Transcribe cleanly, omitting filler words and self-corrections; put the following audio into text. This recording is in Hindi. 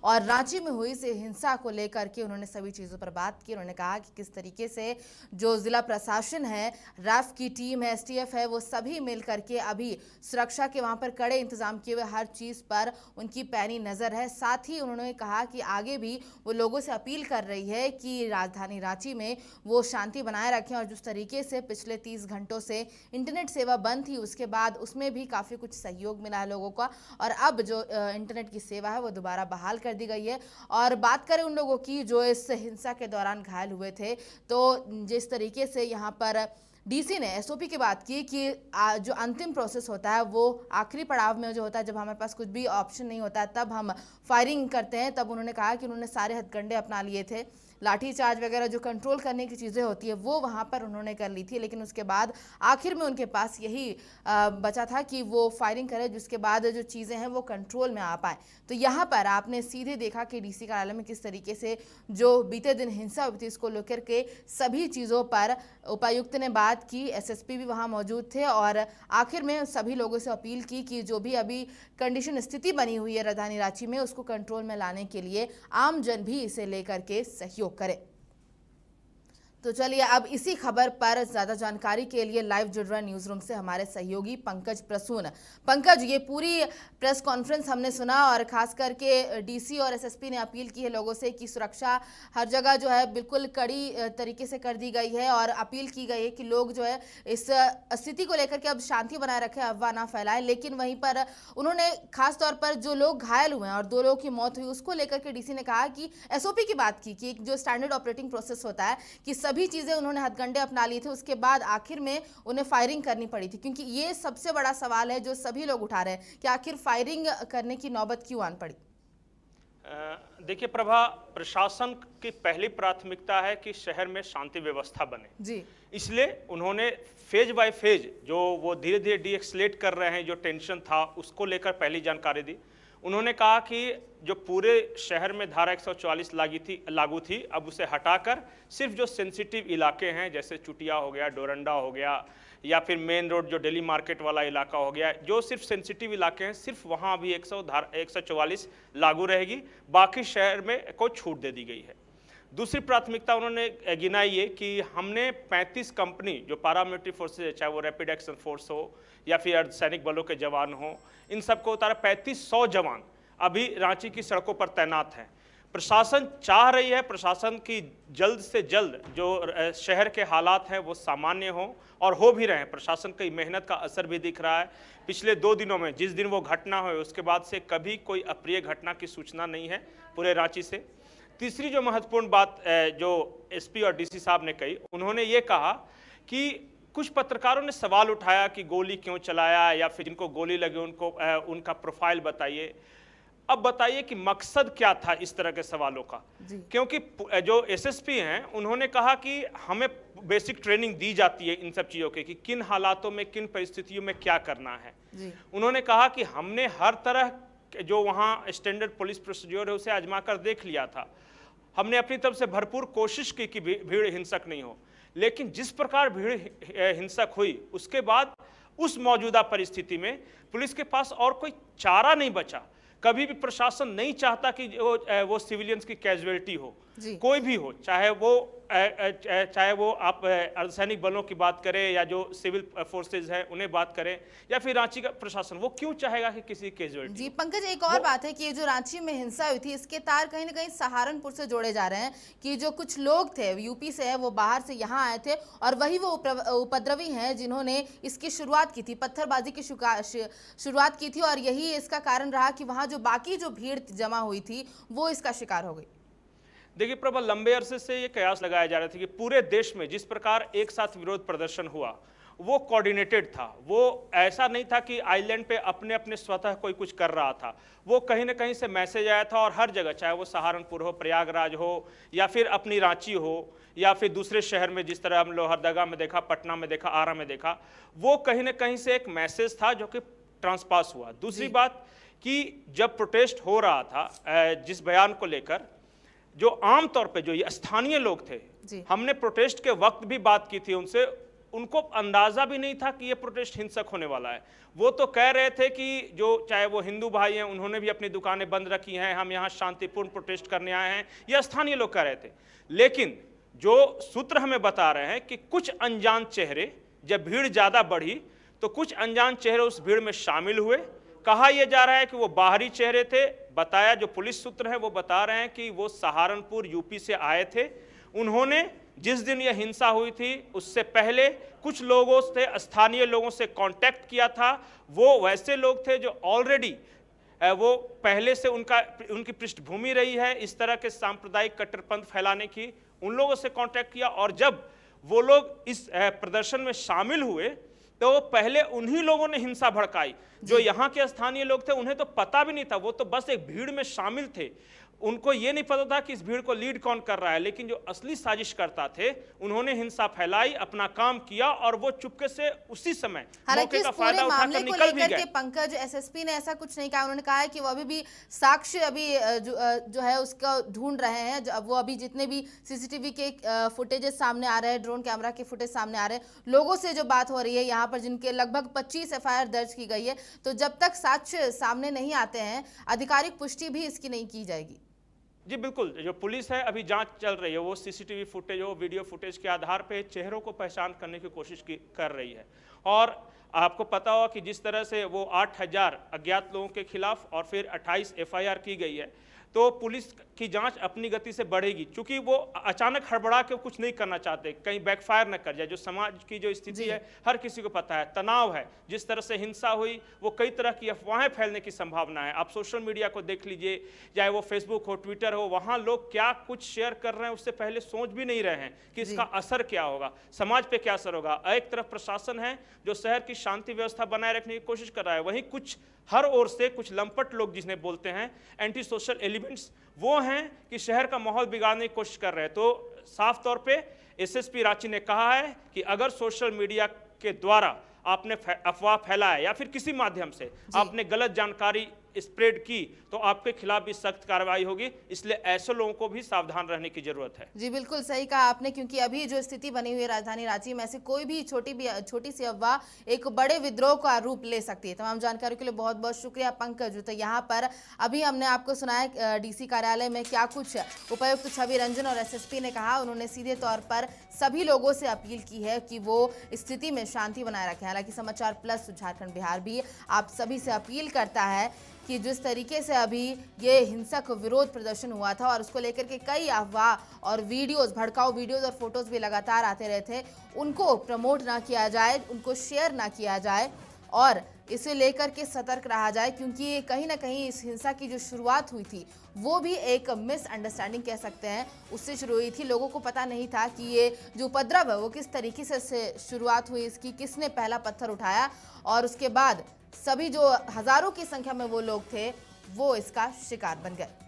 और रांची में हुई इस हिंसा को लेकर के उन्होंने सभी चीज़ों पर बात की। उन्होंने कहा कि किस तरीके से जो जिला प्रशासन है, रैफ की टीम है, एसटीएफ है, वो सभी मिल करके अभी सुरक्षा के वहां पर कड़े इंतजाम किए हुए, हर चीज़ पर उनकी पैनी नज़र है। साथ ही उन्होंने कहा कि आगे भी वो लोगों से अपील कर रही है कि राजधानी रांची में वो शांति बनाए रखें। और जिस तरीके से पिछले 30 घंटों से इंटरनेट सेवा बंद थी, उसके बाद उसमें भी काफ़ी कुछ सहयोग मिला है लोगों का, और अब जो इंटरनेट की सेवा है वो दोबारा बहाल कर दी गई है। और बात करें उन लोगों की जो इस हिंसा के दौरान घायल हुए थे, तो जिस तरीके से यहाँ पर डीसी ने एसओपी की बात की कि जो अंतिम प्रोसेस होता है वो आखिरी पड़ाव में जो होता है, जब हमारे पास कुछ भी ऑप्शन नहीं होता है तब हम फायरिंग करते हैं। तब उन्होंने कहा कि उन्होंने सारे हथकंडे अपना लिए थे, लाठी चार्ज वगैरह जो कंट्रोल करने की चीज़ें होती है वो वहाँ पर उन्होंने कर ली थी, लेकिन उसके बाद आखिर में उनके पास यही बचा था कि वो फायरिंग करे, जिसके बाद जो चीज़ें हैं वो कंट्रोल में आ पाए। तो यहाँ पर आपने सीधे देखा कि डीसी कार्यालय में किस तरीके से जो बीते दिन हिंसा हुई थी इसको लेकर के सभी चीज़ों पर उपायुक्त ने बात की, एसएसपी भी वहाँ मौजूद थे और आखिर में सभी लोगों से अपील की कि जो भी अभी कंडीशन स्थिति बनी हुई है राजधानी रांची में, उसको कंट्रोल में लाने के लिए आम जन भी इसे लेकर के सहयोग करे। तो चलिए अब इसी खबर पर ज्यादा जानकारी के लिए लाइव जुड़ रहे न्यूज रूम से हमारे सहयोगी पंकज प्रसून। पंकज, ये पूरी प्रेस कॉन्फ्रेंस हमने सुना और खास करके डीसी और एसएसपी ने अपील की है लोगों से कि सुरक्षा हर जगह जो है बिल्कुल कड़ी तरीके से कर दी गई है और अपील की गई है कि लोग जो है इस स्थिति को लेकर के अब शांति बनाए रखें, अफवाह ना फैलाएं। लेकिन वहीं पर उन्होंने खास तौर पर जो लोग घायल हुए हैं और 2 लोगों की मौत हुई उसको लेकर के डीसी ने कहा कि एसओपी की बात की कि जो स्टैंडर्ड ऑपरेटिंग प्रोसेस होता है कि सभी चीजें उन्होंने हथकंडे अपना लिए थे, उसके बाद आखिर में उन्हें फायरिंग करनी पड़ी थी। क्योंकि ये सबसे बड़ा सवाल है जो सभी लोग उठा रहे हैं कि आखिर फायरिंग करने की नौबत क्यों आन पड़ी। देखिए प्रभा, प्रशासन की पहली प्राथमिकता है कि शहर में शांति व्यवस्था बने जी। इसलिए उन्होंने फेज बाय फेज जो वो धीरे धीरे डीएक्सलेट कर रहे हैं, जो टेंशन था उसको लेकर पहली जानकारी दी। उन्होंने कहा कि जो पूरे शहर में धारा 144 लागू थी, अब उसे हटाकर सिर्फ जो सेंसिटिव इलाके हैं जैसे चुटिया हो गया, डोरंडा हो गया, या फिर मेन रोड जो दिल्ली मार्केट वाला इलाका हो गया, जो सिर्फ सेंसिटिव इलाके हैं, सिर्फ वहाँ अभी 144 लागू रहेगी, बाकी शहर में को छूट दे दी गई है। दूसरी प्राथमिकता उन्होंने गिनाई है कि हमने 35 कंपनी जो पारामिलिट्री फोर्सेज है, चाहे वो रैपिड एक्शन फोर्स हो या फिर अर्धसैनिक बलों के जवान हो, इन सबको उतारा। 3500 जवान अभी रांची की सड़कों पर तैनात हैं। प्रशासन चाह रही है प्रशासन की जल्द से जल्द जो शहर के हालात हैं वो सामान्य हो, और हो भी रहे हैं। प्रशासन की मेहनत का असर भी दिख रहा है। पिछले 2 दिनों में जिस दिन वो घटना हुई उसके बाद से कभी कोई अप्रिय घटना की सूचना नहीं है पूरे रांची से। तीसरी जो महत्वपूर्ण बात जो एसपी और डीसी साहब ने कही, उन्होंने ये कहा कि कुछ पत्रकारों ने सवाल उठाया कि गोली क्यों चलाया या फिर जिनको गोली लगी उनको उनका प्रोफाइल बताइए। अब बताइए कि मकसद क्या था इस तरह के सवालों का, क्योंकि जो एसएसपी हैं उन्होंने कहा कि हमें बेसिक ट्रेनिंग दी जाती है इन सब चीज़ों की कि किन हालातों में किन परिस्थितियों में क्या करना है। उन्होंने कहा कि हमने हर तरह जो वहाँ स्टैंडर्ड पुलिस प्रोसीड्योर है उसे आजमा कर देख लिया था। हमने अपनी तरफ से भरपूर कोशिश की कि भीड़ हिंसक नहीं हो, लेकिन जिस प्रकार भीड़ हिंसक हुई उसके बाद उस मौजूदा परिस्थिति में पुलिस के पास और कोई चारा नहीं बचा। कभी भी प्रशासन नहीं चाहता कि वो सिविलियंस की कैजुअलिटी हो, कोई भी हो, चाहे वो आप अर्धसैनिक बलों की बात करें या जो सिविल फोर्सेज हैं उन्हें बात करें या फिर रांची का प्रशासन, वो क्यों चाहेगा कि किसी कैजुअलिटी। जी पंकज, एक और बात है कि जो रांची में हिंसा हुई थी इसके तार कहीं ना कहीं सहारनपुर से जोड़े जा रहे हैं कि जो कुछ लोग थे यूपी से है, वो बाहर से यहाँ आए थे और वही वो उपद्रवी हैं जिन्होंने इसकी शुरुआत की थी, पत्थरबाजी की शुरुआत की थी, और यही इसका कारण रहा कि वहाँ जो बाकी जो भीड़ जमा हुई थी वो इसका शिकार हो गई। देखिए प्रभा, लंबे अरसे से ये कयास लगाया जा रहा था कि पूरे देश में जिस प्रकार एक साथ विरोध प्रदर्शन हुआ वो कोऑर्डिनेटेड था। वो ऐसा नहीं था कि आइलैंड पे अपने अपने स्वतः कोई कुछ कर रहा था। वो कहीं ना कहीं से मैसेज आया था और हर जगह, चाहे वो सहारनपुर हो, प्रयागराज हो या फिर अपनी रांची हो या फिर दूसरे शहर में, जिस तरह हम लोहरदगा में देखा, पटना में देखा, आरा में देखा, वो कहीं ना कहीं से एक मैसेज था जो कि ट्रांसपास हुआ। दूसरी बात कि जब प्रोटेस्ट हो रहा था जिस बयान को लेकर, जो आम तौर पे जो ये स्थानीय लोग थे, हमने प्रोटेस्ट के वक्त भी बात की थी उनसे, उनको अंदाजा भी नहीं था कि ये प्रोटेस्ट हिंसक होने वाला है। वो तो कह रहे थे कि जो चाहे वो हिंदू भाई हैं, उन्होंने भी अपनी दुकानें बंद रखी हैं, हम यहाँ शांतिपूर्ण प्रोटेस्ट करने आए हैं, ये स्थानीय लोग कह रहे थे। लेकिन जो सूत्र हमें बता रहे हैं कि कुछ अनजान चेहरे, जब भीड़ ज़्यादा बढ़ी तो कुछ अनजान चेहरे उस भीड़ में शामिल हुए। कहा यह जा रहा है कि वो बाहरी चेहरे थे। बताया, जो पुलिस सूत्र हैं वो बता रहे हैं कि वो सहारनपुर यूपी से आए थे। उन्होंने जिस दिन यह हिंसा हुई थी उससे पहले कुछ लोगों से, स्थानीय लोगों से कांटेक्ट किया था। वो वैसे लोग थे जो ऑलरेडी वो पहले से उनकी पृष्ठभूमि रही है इस तरह के सांप्रदायिक कट्टरपंथ फैलाने की। उन लोगों से कांटेक्ट किया और जब वो लोग इस प्रदर्शन में शामिल हुए तो पहले उन्हीं लोगों ने हिंसा भड़काई। जो यहाँ के स्थानीय लोग थे उन्हें तो पता भी नहीं था, वो तो बस एक भीड़ में शामिल थे। उनको ये नहीं पता था कि इस भीड़ को लीड कौन कर रहा है। लेकिन जो असली साजिशकर्ता थे उन्होंने हिंसा फैलाई, अपना काम किया और वो चुपके से उसी समय हालांकि मौके इस का पूरे फायदा मामले उठाकर को निकल भी लेकर गए। के पंकज, एसएसपी ने ऐसा कुछ नहीं कहा। उन्होंने कहा है कि वो अभी भी साक्ष्य अभी जो है उसका ढूंढ रहे हैं। वो अभी जितने भी सीसीटीवी के फुटेजेस सामने आ रहे हैं, ड्रोन कैमरा के फुटेज सामने आ रहे हैं, लोगों से जो बात हो रही है यहाँ पर, जिनके लगभग 25 एफआईआर दर्ज की गई है, तो जब तक साक्ष्य सामने नहीं आते हैं आधिकारिक पुष्टि भी इसकी नहीं की जाएगी। जी बिल्कुल, जो पुलिस है अभी जांच चल रही है, वो सीसीटीवी फुटेज हो, वीडियो फुटेज के आधार पे चेहरों को पहचान करने की कोशिश कर रही है। और आपको पता होगा कि जिस तरह से वो 8000 अज्ञात लोगों के खिलाफ और फिर 28 एफआईआर की गई है, तो पुलिस की जांच अपनी गति से बढ़ेगी। क्योंकि वो अचानक हड़बड़ा के कुछ नहीं करना चाहते, कहीं बैकफायर न कर जाए। जो समाज की जो स्थिति है हर किसी को पता है, तनाव है, जिस तरह से हिंसा हुई वो कई तरह की अफवाहें फैलने की संभावना है। आप सोशल मीडिया को देख लीजिए, चाहे वो फेसबुक हो, ट्विटर हो, वहाँ लोग क्या कुछ शेयर कर रहे हैं उससे पहले सोच भी नहीं रहे हैं कि इसका असर क्या होगा, समाज पे क्या असर होगा। एक तरफ प्रशासन है जो शहर की शांति व्यवस्था बनाए रखने की कोशिश कर रहा है, वहीं कुछ हर ओर से कुछ लंपट लोग, जिन्हें बोलते हैं एंटी सोशल एलिमेंट्स, वो हैं कि शहर का माहौल बिगाड़ने की कोशिश कर रहे हैं। तो साफ तौर पे एसएसपी रांची ने कहा है कि अगर सोशल मीडिया के द्वारा आपने अफवाह फैलाया या फिर किसी माध्यम से आपने गलत जानकारी स्प्रेड की तो आपके खिलाफ भी सख्त कार्रवाई होगी। इसलिए ऐसे लोगों को भी सावधान रहने की जरूरत है। जी बिल्कुल सही कहा आपने, क्योंकि अभी जो स्थिति बनी हुई है राजधानी रांची में, ऐसे कोई भी छोटी सी अफवाह एक बड़े विद्रोह का रूप ले सकती है। तमाम जानकारी के लिए बहुत बहुत शुक्रिया पंकज। तो यहाँ पर अभी हमने आपको सुनाया डीसी कार्यालय में क्या कुछ उपायुक्त छवि रंजन और एसएसपी ने कहा। उन्होंने सीधे तौर पर सभी लोगों से अपील की है कि वो स्थिति में शांति बनाए रखें। हालांकि समाचार प्लस झारखंड बिहार भी आप सभी से अपील करता है कि जिस तरीके से अभी ये हिंसक विरोध प्रदर्शन हुआ था और उसको लेकर के कई अफवाह और वीडियोस, भड़काऊ वीडियोस और फोटोज भी लगातार आते रहे थे, उनको प्रमोट ना किया जाए, उनको शेयर ना किया जाए और इसे लेकर के सतर्क रहा जाए। क्योंकि कहीं ना कहीं इस हिंसा की जो शुरुआत हुई थी वो भी एक मिसअंडरस्टैंडिंग कह सकते हैं, उससे शुरू हुई थी। लोगों को पता नहीं था कि ये जो उपद्रव है वो किस तरीके से शुरुआत हुई, इसकी किसने पहला पत्थर उठाया और उसके बाद सभी जो हजारों की संख्या में वो लोग थे वो इसका शिकार बन गए।